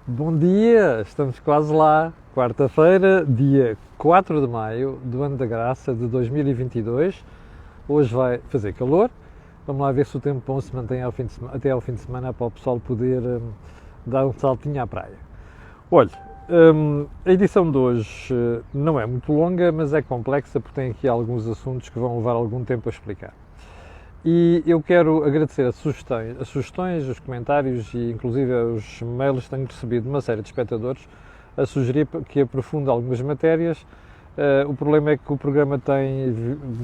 Bom dia, estamos quase lá. Quarta-feira, dia 4 de maio do ano da graça de 2022. Hoje vai fazer calor. Vamos lá ver se o tempo bom se mantém até ao fim de semana para o pessoal poder dar um saltinho à praia. Olha, a edição de hoje não é muito longa, mas é complexa porque tem aqui alguns assuntos que vão levar algum tempo a explicar. E eu quero agradecer as sugestões, os comentários e inclusive os mails que tenho recebido de uma série de espectadores a sugerir que aprofunde algumas matérias. O problema é que o programa tem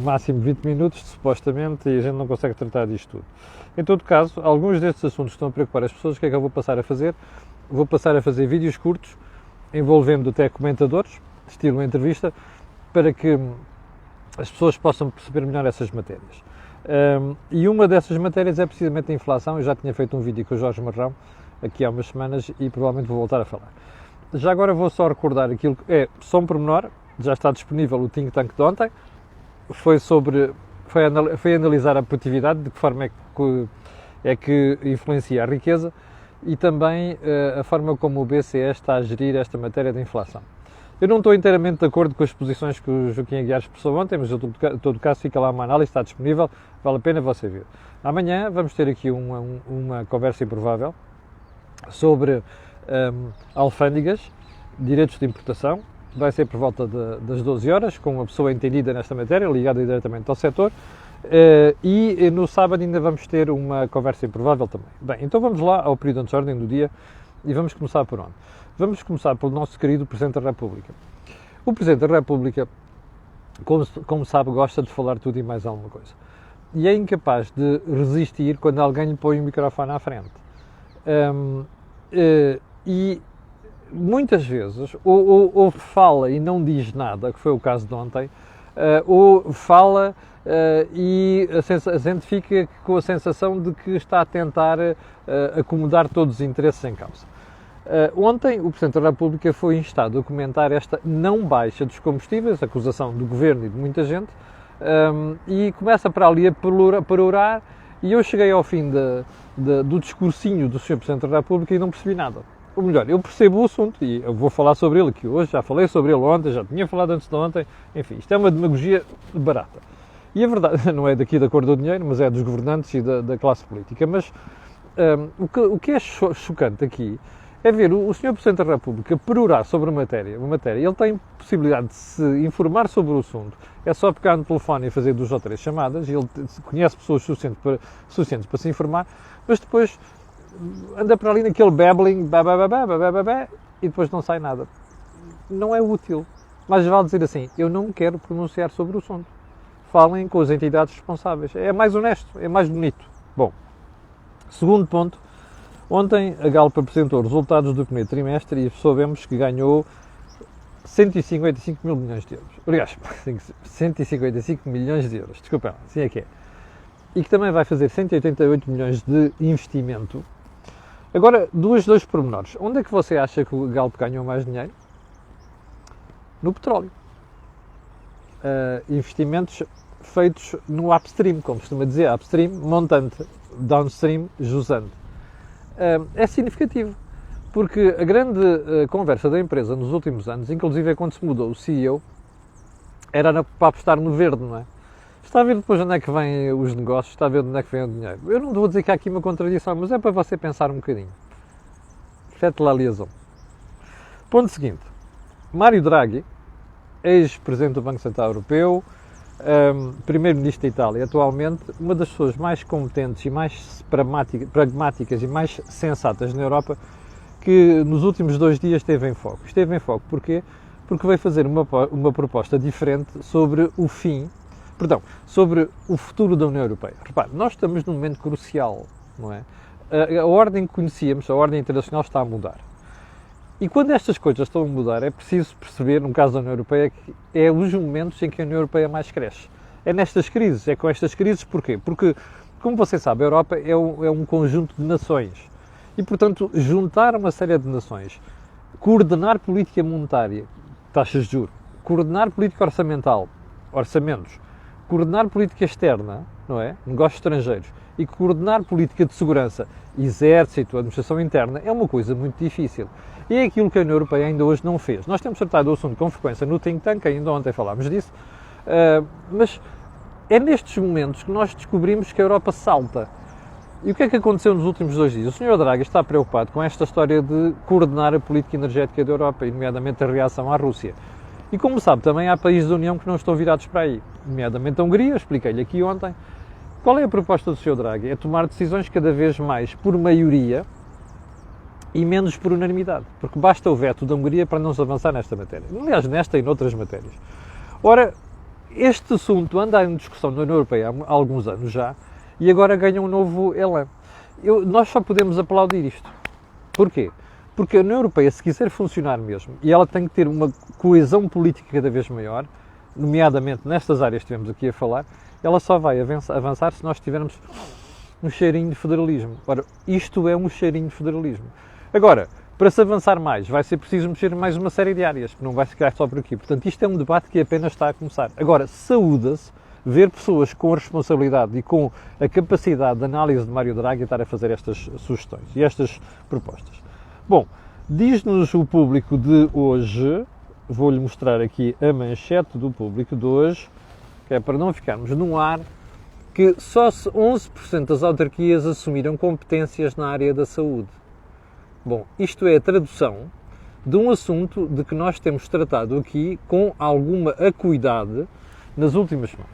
máximo 20 minutos, supostamente, e a gente não consegue tratar disto tudo. Em todo caso, alguns destes assuntos estão a preocupar as pessoas. O que é que eu vou passar a fazer? Vou passar a fazer vídeos curtos, envolvendo até comentadores, estilo entrevista, para que as pessoas possam perceber melhor essas matérias. E uma dessas matérias é precisamente a inflação. Eu já tinha feito um vídeo com o Jorge Marrão aqui há umas semanas e provavelmente vou voltar a falar. Já agora vou só recordar aquilo que é só um pormenor. Já está disponível o Think Tank de ontem. Foi analisar a produtividade, de que forma é que influencia a riqueza e também a forma como o BCE está a gerir esta matéria da inflação. Eu não estou inteiramente de acordo com as posições que o Joaquim Aguiar expressou ontem, mas em todo caso fica lá uma análise, está disponível, vale a pena você ver. Amanhã vamos ter aqui uma conversa improvável sobre alfândegas, direitos de importação. Vai ser por volta das 12 horas, com uma pessoa entendida nesta matéria, ligada diretamente ao setor. E no sábado ainda vamos ter uma conversa improvável também. Bem, então vamos lá ao período de ordem do dia e vamos começar por onde? Vamos começar pelo nosso querido Presidente da República. O Presidente da República, como sabe, gosta de falar tudo e mais alguma coisa. E é incapaz de resistir quando alguém lhe põe o microfone à frente. E muitas vezes, ou fala e não diz nada, que foi o caso de ontem, ou fala e a gente fica com a sensação de que está a tentar acomodar todos os interesses em causa. Ontem, o Presidente da República foi instado a comentar esta não baixa dos combustíveis, acusação do Governo e de muita gente, e começa para ali a perorar, e eu cheguei ao fim do discursinho do Sr. Presidente da República e não percebi nada. Ou melhor, eu percebo o assunto e eu vou falar sobre ele aqui hoje, já falei sobre ele ontem, já tinha falado antes de ontem, enfim, isto é uma demagogia barata. E a verdade não é daqui da cor do dinheiro, mas é dos governantes e da classe política. Mas o que é chocante aqui é ver o Sr. Presidente da República perorar sobre uma matéria. Ele tem possibilidade de se informar sobre o assunto, é só pegar no telefone e fazer 2 ou 3 chamadas, e ele conhece pessoas suficientes para se informar, mas depois anda para ali naquele babbling, e depois não sai nada. Não é útil. Mas vale dizer assim, eu não quero pronunciar sobre o assunto. Falem com as entidades responsáveis. É mais honesto, é mais bonito. Bom, segundo ponto, ontem a Galp apresentou os resultados do primeiro trimestre e soubemos que ganhou 155 mil milhões de euros. Aliás, 155 milhões de euros, desculpem, assim é que é. E que também vai fazer 188 milhões de investimento. Agora, dois pormenores. Onde é que você acha que o Galp ganhou mais dinheiro? No petróleo. Investimentos feitos no upstream, como costuma dizer, upstream, montante, downstream, jusante. É significativo, porque a grande conversa da empresa nos últimos anos, inclusive quando se mudou o CEO, era para apostar no verde, não é? Está a ver depois onde é que vêm os negócios, está a ver onde é que vem o dinheiro. Eu não vou dizer que há aqui uma contradição, mas é para você pensar um bocadinho. Faites la liaison. Ponto seguinte. Mário Draghi, ex-presidente do Banco Central Europeu, primeiro-ministro da Itália, atualmente uma das pessoas mais competentes e mais pragmáticas e mais sensatas na Europa, que nos últimos 2 dias esteve em foco. Esteve em foco porquê? Porque veio fazer uma proposta diferente sobre sobre o futuro da União Europeia. Repare, nós estamos num momento crucial, não é? A ordem que conhecíamos, a ordem internacional está a mudar. E quando estas coisas estão a mudar, é preciso perceber, no caso da União Europeia, que é os momentos em que a União Europeia mais cresce. É nestas crises, é com estas crises, porquê? Porque, como você sabe, a Europa é um conjunto de nações. E, portanto, juntar uma série de nações, coordenar política monetária, taxas de juros, coordenar política orçamental, orçamentos, coordenar política externa, não é? Negócios estrangeiros, e coordenar política de segurança, exército, administração interna, é uma coisa muito difícil. E é aquilo que a União Europeia ainda hoje não fez. Nós temos tratado o assunto com frequência no think tank, ainda ontem falámos disso, mas é nestes momentos que nós descobrimos que a Europa salta. E o que é que aconteceu nos últimos 2 dias? O Sr. Draghi está preocupado com esta história de coordenar a política energética da Europa, nomeadamente a reação à Rússia. E como sabe, também há países da União que não estão virados para aí, nomeadamente a Hungria, expliquei-lhe aqui ontem. Qual é a proposta do Sr. Draghi? É tomar decisões cada vez mais por maioria e menos por unanimidade, porque basta o veto da Hungria para não se avançar nesta matéria. Aliás, nesta e noutras matérias. Ora, este assunto anda em discussão na União Europeia há alguns anos já e agora ganha um novo elan. Nós só podemos aplaudir isto. Porquê? Porque a União Europeia, se quiser funcionar mesmo, e ela tem que ter uma coesão política cada vez maior, nomeadamente nestas áreas que estivemos aqui a falar, ela só vai avançar se nós tivermos um cheirinho de federalismo. Ora, isto é um cheirinho de federalismo. Agora, para se avançar mais, vai ser preciso mexer mais uma série de áreas, que não vai ficar só por aqui. Portanto, isto é um debate que apenas está a começar. Agora, saúda-se ver pessoas com a responsabilidade e com a capacidade de análise de Mário Draghi estar a fazer estas sugestões e estas propostas. Bom, diz-nos o público de hoje, vou-lhe mostrar aqui a manchete do público de hoje, que é para não ficarmos no ar, que só 11% das autarquias assumiram competências na área da saúde. Bom, isto é a tradução de um assunto de que nós temos tratado aqui com alguma acuidade nas últimas semanas.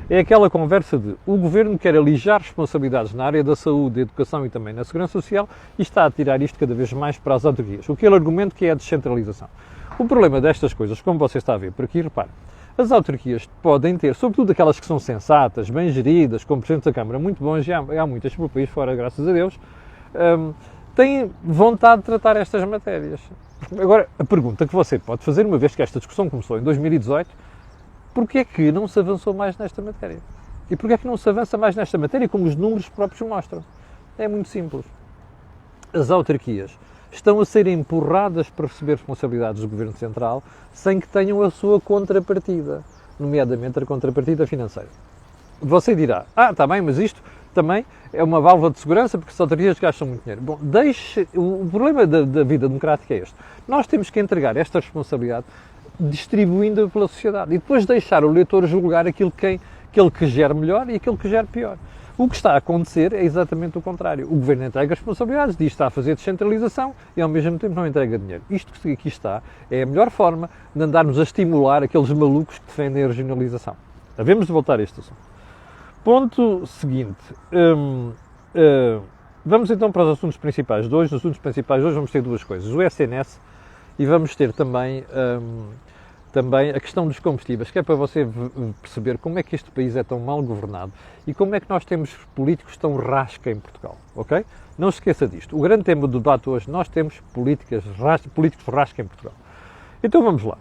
É aquela conversa de o Governo quer alijar responsabilidades na área da saúde, da educação e também na segurança social e está a tirar isto cada vez mais para as autarquias. Aquele argumento que é a descentralização. O problema destas coisas, como você está a ver por aqui, repare, as autarquias podem ter, sobretudo aquelas que são sensatas, bem geridas, com presidentes da Câmara muito bons, e há muitas pelo país fora, graças a Deus, têm vontade de tratar estas matérias. Agora, a pergunta que você pode fazer, uma vez que esta discussão começou em 2018, porquê é que não se avançou mais nesta matéria? E porquê é que não se avança mais nesta matéria, como os números próprios mostram? É muito simples. As autarquias estão a ser empurradas para receber responsabilidades do Governo Central sem que tenham a sua contrapartida, nomeadamente a contrapartida financeira. Você dirá, está bem, mas isto também é uma válvula de segurança porque as autarquias gastam muito dinheiro. Bom, o problema da vida democrática é este. Nós temos que entregar esta responsabilidade distribuindo-a pela sociedade e depois deixar o eleitor julgar aquele que gera melhor e aquele que gera pior. O que está a acontecer é exatamente o contrário. O Governo entrega responsabilidades, diz que está a fazer descentralização e ao mesmo tempo não entrega dinheiro. Isto que aqui está é a melhor forma de andarmos a estimular aqueles malucos que defendem a regionalização. Havemos de voltar a este assunto. Ponto seguinte, vamos então para os assuntos principais de hoje. Nos assuntos principais de hoje vamos ter duas coisas, o SNS e vamos ter também a questão dos combustíveis, que é para você perceber como é que este país é tão mal governado e como é que nós temos políticos tão rasca em Portugal, ok? Não se esqueça disto. O grande tema do debate hoje, nós temos políticos rasca em Portugal. Então vamos lá.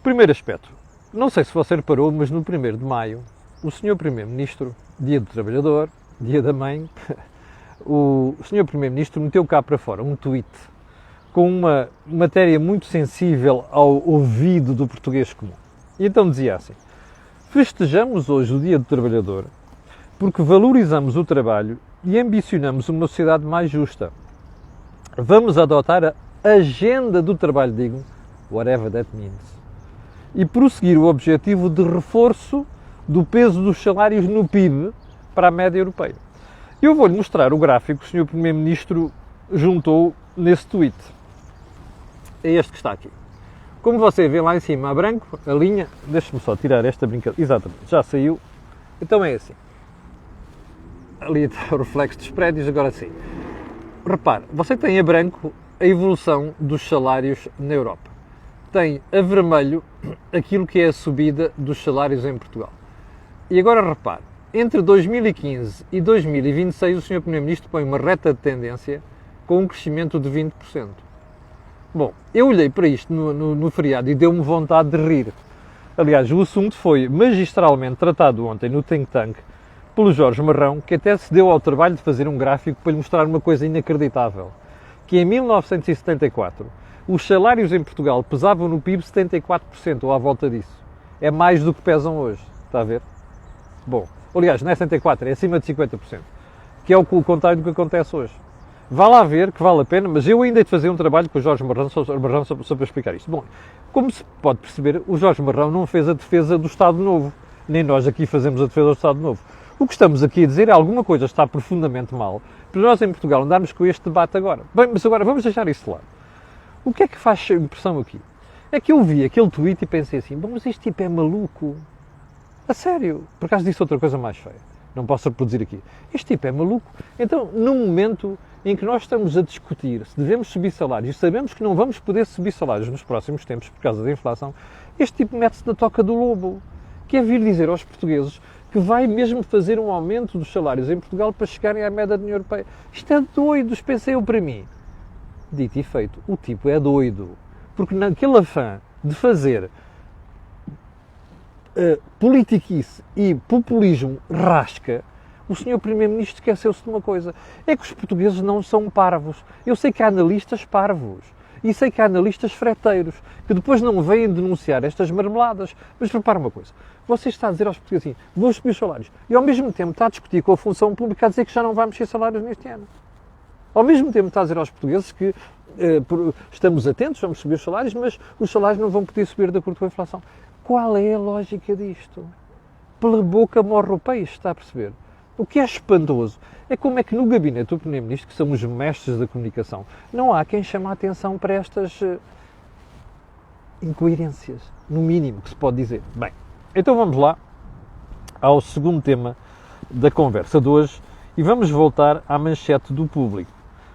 Primeiro aspecto, não sei se você reparou, mas no 1º de maio, o Sr. Primeiro-Ministro, dia do Trabalhador, dia da Mãe, o Sr. Primeiro-Ministro meteu cá para fora um tweet com uma matéria muito sensível ao ouvido do português comum. E então dizia assim: festejamos hoje o Dia do Trabalhador porque valorizamos o trabalho e ambicionamos uma sociedade mais justa. Vamos adotar a agenda do trabalho digno, whatever that means, e prosseguir o objetivo de reforço do peso dos salários no PIB para a média europeia. Eu vou-lhe mostrar o gráfico que o Sr. Primeiro-Ministro juntou nesse tweet. É este que está aqui. Como você vê lá em cima a branco, a linha, deixe-me só tirar esta brincadeira, exatamente, já saiu, então é assim. Ali está o reflexo dos prédios, agora sim. Repare, você tem a branco a evolução dos salários na Europa. Tem a vermelho aquilo que é a subida dos salários em Portugal. E agora repare, entre 2015 e 2026 o Sr. Primeiro-Ministro põe uma reta de tendência com um crescimento de 20%. Bom, eu olhei para isto no feriado e deu-me vontade de rir. Aliás, o assunto foi magistralmente tratado ontem no think tank pelo Jorge Marrão, que até se deu ao trabalho de fazer um gráfico para lhe mostrar uma coisa inacreditável, que em 1974 os salários em Portugal pesavam no PIB 74% ou à volta disso. É mais do que pesam hoje, está a ver? Bom, Aliás, não é 64%, é acima de 50%. Que é o contrário do que acontece hoje. Vá lá ver que vale a pena, mas eu ainda hei de fazer um trabalho com o Jorge Marrão sobre explicar isto. Bom, como se pode perceber, o Jorge Marrão não fez a defesa do Estado Novo. Nem nós aqui fazemos a defesa do Estado Novo. O que estamos aqui a dizer é alguma coisa está profundamente mal para nós em Portugal andarmos com este debate agora. Bem, mas agora vamos deixar isso de lado. O que é que faz impressão aqui? É que eu vi aquele tweet e pensei assim, bom, mas este tipo é maluco. A sério. Por acaso disse outra coisa mais feia. Não posso reproduzir aqui. Este tipo é maluco. Então, num momento em que nós estamos a discutir se devemos subir salários e sabemos que não vamos poder subir salários nos próximos tempos por causa da inflação, este tipo mete-se na toca do lobo, que é vir dizer aos portugueses que vai mesmo fazer um aumento dos salários em Portugal para chegarem à média da União Europeia. Isto é doido, pensei eu para mim. Dito e feito, o tipo é doido. Porque naquele afã de fazer politiquice e populismo rasca, o senhor Primeiro-Ministro esqueceu-se de uma coisa. É que os portugueses não são parvos. Eu sei que há analistas parvos. E sei que há analistas freteiros, que depois não vêm denunciar estas marmeladas. Mas repara uma coisa. Você está a dizer aos portugueses assim, vou subir os salários. E ao mesmo tempo está a discutir com a função pública a dizer que já não vai mexer salários neste ano. Ao mesmo tempo está a dizer aos portugueses que estamos atentos, vamos subir os salários, mas os salários não vão poder subir de acordo com a inflação. Qual é a lógica disto? Pela boca morre o peixe, está a perceber? O que é espantoso é como é que no gabinete do Primeiro-Ministro, que são os mestres da comunicação, não há quem chame a atenção para estas incoerências, no mínimo que se pode dizer. Bem, então vamos lá ao segundo tema da conversa de hoje e vamos voltar à manchete do Público.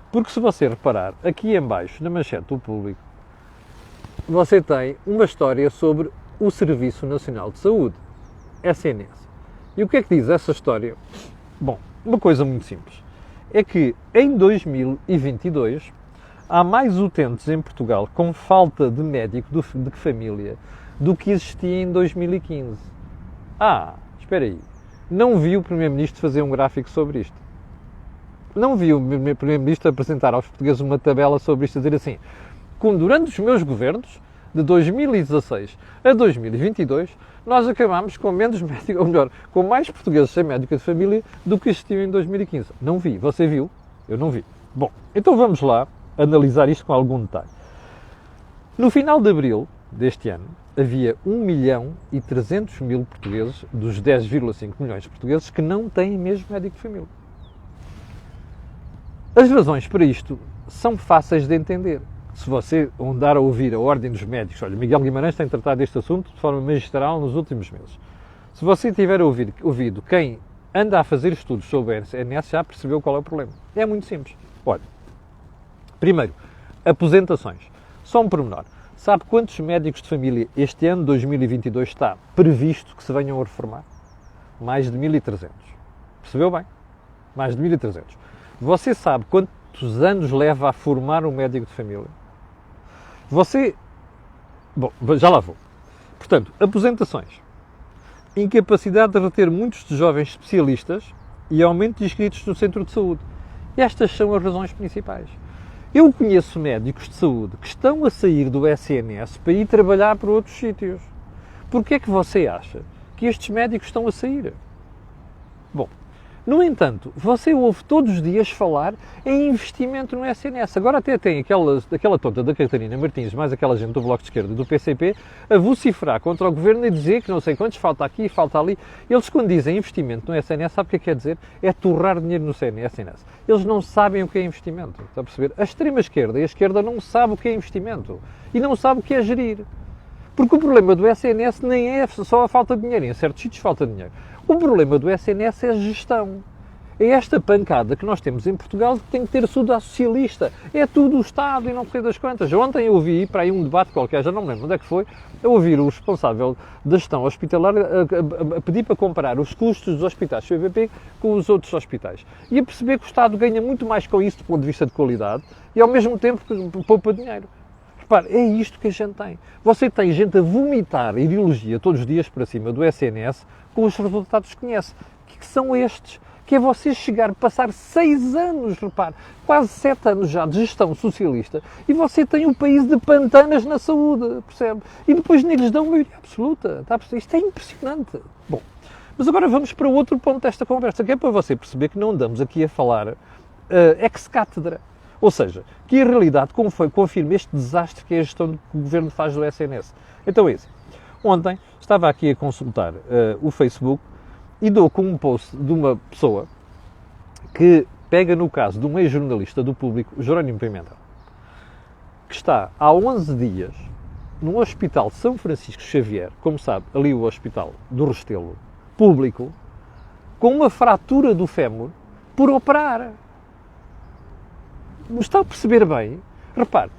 Porque se você reparar, aqui em baixo, na manchete do Público, você tem uma história sobre o Serviço Nacional de Saúde, SNS. E o que é que diz essa história? Bom, uma coisa muito simples. É que em 2022 há mais utentes em Portugal com falta de médico de família do que existia em 2015. Espera aí. Não vi o Primeiro-Ministro fazer um gráfico sobre isto. Não vi o Primeiro-Ministro apresentar aos portugueses uma tabela sobre isto, a dizer assim, durante os meus governos, de 2016 a 2022, nós acabámos com menos médicos, ou melhor, com mais portugueses sem médico de família do que existiam em 2015. Não vi. Você viu? Eu não vi. Bom, então vamos lá analisar isto com algum detalhe. No final de abril deste ano, havia 1.300.000 portugueses, dos 10,5 milhões de portugueses, que não têm mesmo médico de família. As razões para isto são fáceis de entender. Se você andar a ouvir a Ordem dos Médicos, olha, Miguel Guimarães tem tratado deste assunto de forma magistral nos últimos meses. Se você tiver ouvido quem anda a fazer estudos sobre a SNS, já percebeu qual é o problema. É muito simples. Olha, primeiro, aposentações. Só um pormenor. Sabe quantos médicos de família este ano, 2022, está previsto que se venham a reformar? Mais de 1.300. Percebeu bem? Mais de 1.300. Você sabe quantos anos leva a formar um médico de família? Bom, já lá vou. Portanto, aposentações. Incapacidade de reter muitos de jovens especialistas e aumento de inscritos no centro de saúde. Estas são as razões principais. Eu conheço médicos de saúde que estão a sair do SNS para ir trabalhar para outros sítios. Porquê é que você acha que estes médicos estão a sair? Bom, no entanto, você ouve todos os dias falar em investimento no SNS. Agora até tem aquela tonta da Catarina Martins, mais aquela gente do Bloco de Esquerda e do PCP, a vociferar contra o Governo e dizer que não sei quantos falta aqui e falta ali. Eles, quando dizem investimento no SNS, sabe o que é que quer dizer? É torrar dinheiro no SNS. Eles não sabem o que é investimento. Está a perceber? A extrema-esquerda e a esquerda não sabem o que é investimento. E não sabem o que é gerir. Porque o problema do SNS nem é só a falta de dinheiro. Em certos sítios falta de dinheiro. O problema do SNS é a gestão. É esta pancada que nós temos em Portugal que tem que ter tudo à socialista. É tudo o Estado e não sei das quantas. Ontem eu ouvi para aí um debate qualquer, já não me lembro onde é que foi, eu ouvi o responsável da gestão hospitalar a pedir para comparar os custos dos hospitais CVP com os outros hospitais. E a perceber que o Estado ganha muito mais com isso do ponto de vista de qualidade e ao mesmo tempo poupa dinheiro. Repare, é isto que a gente tem. Você tem gente a vomitar ideologia todos os dias para cima do SNS com os resultados que conhece. Que são estes? Que é você chegar, passar 6 anos, repare, quase 7 anos já de gestão socialista e você tem um país de pantanas na saúde, percebe? E depois nem lhes dão maioria absoluta, está a perceber? Isto é impressionante. Bom, Mas agora vamos para outro ponto desta conversa, que é para você perceber que não andamos aqui a falar ex-cátedra. Ou seja, que a realidade confirma este desastre que é a gestão que o Governo faz do SNS. Então é isso. Ontem estava aqui a consultar o Facebook e dou com um post de uma pessoa que pega no caso de um ex-jornalista do Público, Jerónimo Pimentel, que está há 11 dias no Hospital de São Francisco Xavier, como sabe, ali o Hospital do Restelo, público, com uma fratura do fémur por operar. Está a perceber bem? Repare,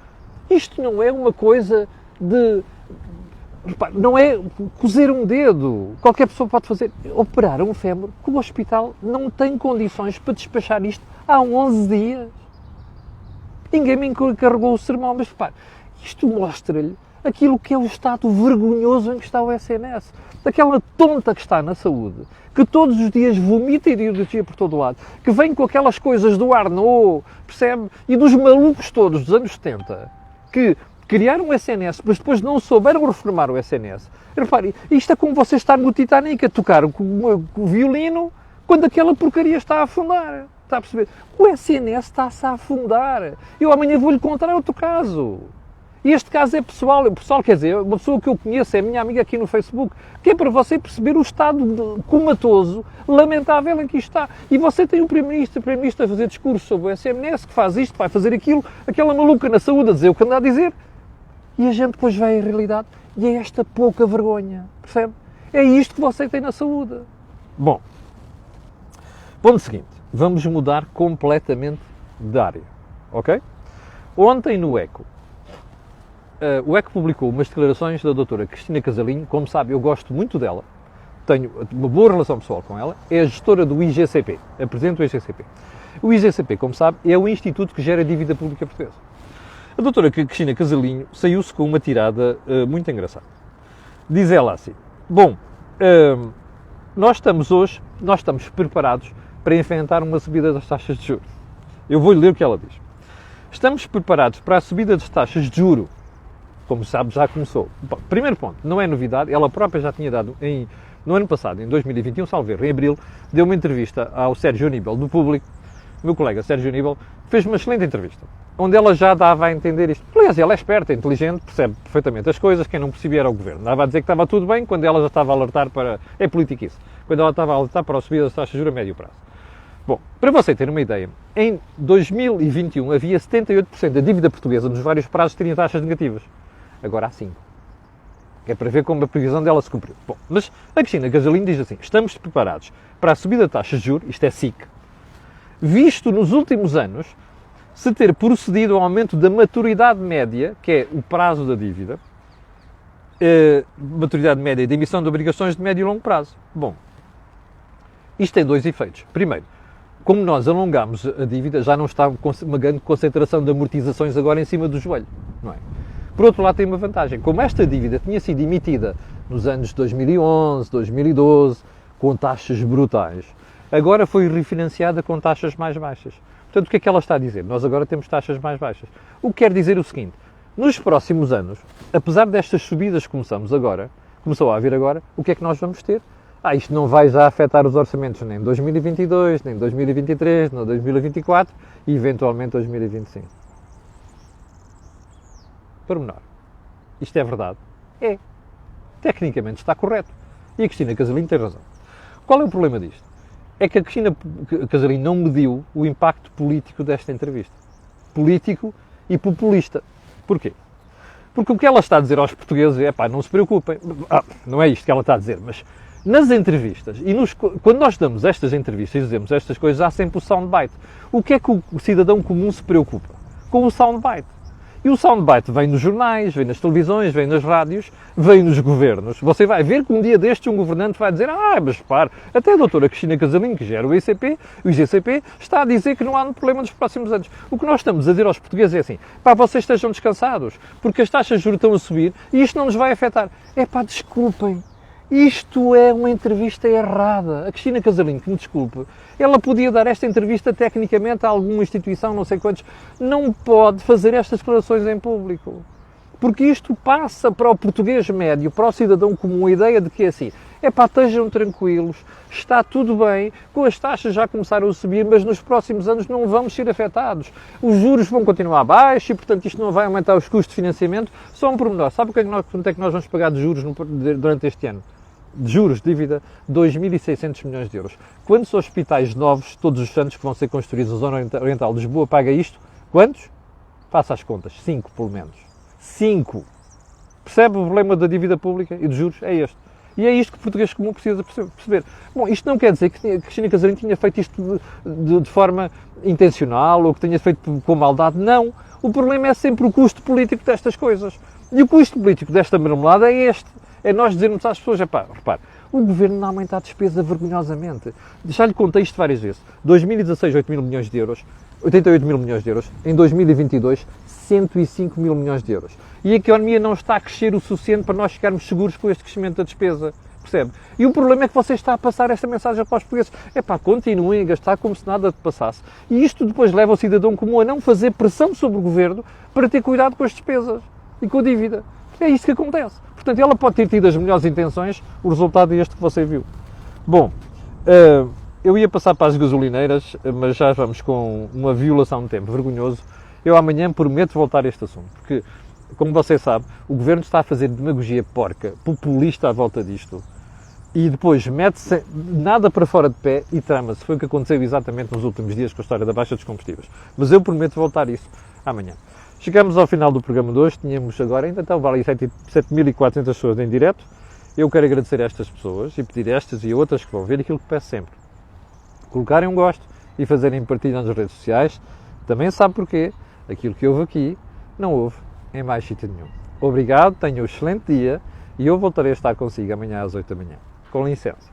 isto não é uma coisa de... Repare, não é cozer um dedo. Qualquer pessoa pode fazer. Operar um fémur que o hospital não tem condições para despachar isto há 11 dias. Ninguém me encarregou o sermão, mas repare, isto mostra-lhe aquilo que é o estado vergonhoso em que está o SNS. Daquela tonta que está na saúde, que todos os dias vomita ideologia por todo o lado, que vem com aquelas coisas do Arnaud, percebe? E dos malucos todos dos anos 70, que criaram o SNS, mas depois não souberam reformar o SNS. Repare, isto é como você estar no Titanic a tocar com o violino quando aquela porcaria está a afundar. Está a perceber? O SNS está-se a afundar. Eu amanhã vou-lhe contar outro caso. E este caso é pessoal. Pessoal, quer dizer, uma pessoa que eu conheço, é minha amiga aqui no Facebook, que é para você perceber o estado comatoso, lamentável em que isto está. E você tem o Primeiro-Ministro a fazer discurso sobre o SNS, que faz isto, vai fazer aquilo, aquela maluca na saúde a dizer o que anda a dizer. E a gente depois vê a realidade e é esta pouca vergonha, percebe? É isto que você tem na saúde. Bom, ponto seguinte, vamos mudar completamente de área, ok? Ontem no ECO, o ECO publicou umas declarações da doutora Cristina Casalinho. Como sabe, eu gosto muito dela, tenho uma boa relação pessoal com ela, é a gestora do IGCP, a presidente do IGCP. O IGCP, como sabe, é o instituto que gera dívida pública portuguesa. A doutora Cristina Casalinho saiu-se com uma tirada muito engraçada. Diz ela assim, bom, nós estamos preparados para enfrentar uma subida das taxas de juros. Eu vou-lhe ler o que ela diz. Estamos preparados para a subida das taxas de juros. Como sabe, já começou. Bom, primeiro ponto, não é novidade, ela própria já tinha dado, no ano passado, em 2021, salvo erro, em abril, deu uma entrevista ao Sérgio Aníbal, do Público, meu colega Sérgio Aníbal, fez uma excelente entrevista, onde ela já dava a entender isto. Aliás, ela é esperta, inteligente, percebe perfeitamente as coisas, quem não percebia era o Governo. Dava a dizer que estava tudo bem, quando ela já estava a alertar para... É política isso. Quando ela estava a alertar para a subida das taxas de juros a médio prazo. Bom, para você ter uma ideia, em 2021 havia 78% da dívida portuguesa nos vários prazos que tinha taxas negativas. Agora há 5%. É para ver como a previsão dela se cumpriu. Bom, mas a Cristina Casalinho diz assim, estamos preparados para a subida de taxas de juros, isto é SIC, visto nos últimos anos se ter procedido ao aumento da maturidade média, que é o prazo da dívida, maturidade média de emissão de obrigações de médio e longo prazo. Bom, isto tem dois efeitos. Primeiro, como nós alongamos a dívida, já não está uma grande concentração de amortizações agora em cima do joelho, não é? Por outro lado, tem uma vantagem. Como esta dívida tinha sido emitida nos anos 2011, 2012, com taxas brutais, agora foi refinanciada com taxas mais baixas. Portanto, o que é que ela está a dizer? Nós agora temos taxas mais baixas. O que quer dizer o seguinte, nos próximos anos, apesar destas subidas que começou a haver agora, o que é que nós vamos ter? Isto não vai já afetar os orçamentos nem em 2022, nem em 2023, nem em 2024 e eventualmente 2025. Pormenor. Isto é verdade? É. Tecnicamente está correto. E a Cristina Casalinho tem razão. Qual é o problema disto? É que a Cristina Casalinho não mediu o impacto político desta entrevista. Político e populista. Porquê? Porque o que ela está a dizer aos portugueses é, não se preocupem. Não é isto que ela está a dizer, mas nas entrevistas, quando nós damos estas entrevistas e dizemos estas coisas, há sempre o soundbite. O que é que o cidadão comum se preocupa? Com o soundbite. E o soundbite vem nos jornais, vem nas televisões, vem nas rádios, vem nos governos. Você vai ver que um dia destes um governante vai dizer mas repare, até a doutora Cristina Casalinho, que gera o IGCP, está a dizer que não há problema nos próximos anos. O que nós estamos a dizer aos portugueses é assim, vocês estejam descansados, porque as taxas de juros estão a subir e isto não nos vai afetar. Desculpem. Isto é uma entrevista errada. A Cristina Casalinho, que me desculpe, ela podia dar esta entrevista tecnicamente a alguma instituição, não sei quantos, não pode fazer estas declarações em público. Porque isto passa para o português médio, para o cidadão comum, a ideia de que é assim, estejam tranquilos, está tudo bem, com as taxas já começaram a subir, mas nos próximos anos não vamos ser afetados. Os juros vão continuar baixos e, portanto, isto não vai aumentar os custos de financiamento. Só um pormenor, sabe quanto é que nós vamos pagar de juros durante este ano? De juros, dívida, 2.600 milhões de euros. Quantos hospitais novos, todos os anos, que vão ser construídos na Zona Oriental de Lisboa, paga isto? Quantos? Faça as contas. 5, pelo menos. 5. Percebe o problema da dívida pública e dos juros? É este. E é isto que o português comum precisa perceber. Bom, isto não quer dizer que Cristina Casarinho tinha feito isto de forma intencional ou que tenha feito com maldade. Não. O problema é sempre o custo político destas coisas. E o custo político desta marmelada é este. É nós dizermos às pessoas, repare, o governo não aumenta a despesa vergonhosamente. Já lhe contei isto várias vezes. 2016, 8 mil milhões de euros. 88 mil milhões de euros. Em 2022, 105 mil milhões de euros. E a economia não está a crescer o suficiente para nós ficarmos seguros com este crescimento da despesa. Percebe? E o problema é que você está a passar esta mensagem para os portugueses. Continuem a gastar como se nada passasse. E isto depois leva o cidadão comum a não fazer pressão sobre o governo para ter cuidado com as despesas e com a dívida. É isto que acontece. Portanto, ela pode ter tido as melhores intenções, o resultado é este que você viu. Bom, eu ia passar para as gasolineiras, mas já vamos com uma violação de tempo vergonhoso. Eu amanhã prometo voltar a este assunto, porque, como você sabe, o Governo está a fazer demagogia porca, populista à volta disto, e depois mete-se nada para fora de pé e trama-se. Foi o que aconteceu exatamente nos últimos dias com a história da baixa dos combustíveis. Mas eu prometo voltar a isso amanhã. Chegamos ao final do programa de hoje, tínhamos agora ainda então vale 7.400 pessoas em direto. Eu quero agradecer a estas pessoas e pedir a estas e a outras que vão ver aquilo que peço sempre. Colocarem um gosto e fazerem partilha nas redes sociais. Também sabe porquê. Aquilo que houve aqui, não houve em mais sítio nenhum. Obrigado, tenha um excelente dia e eu voltarei a estar consigo amanhã às 8 da manhã. Com licença.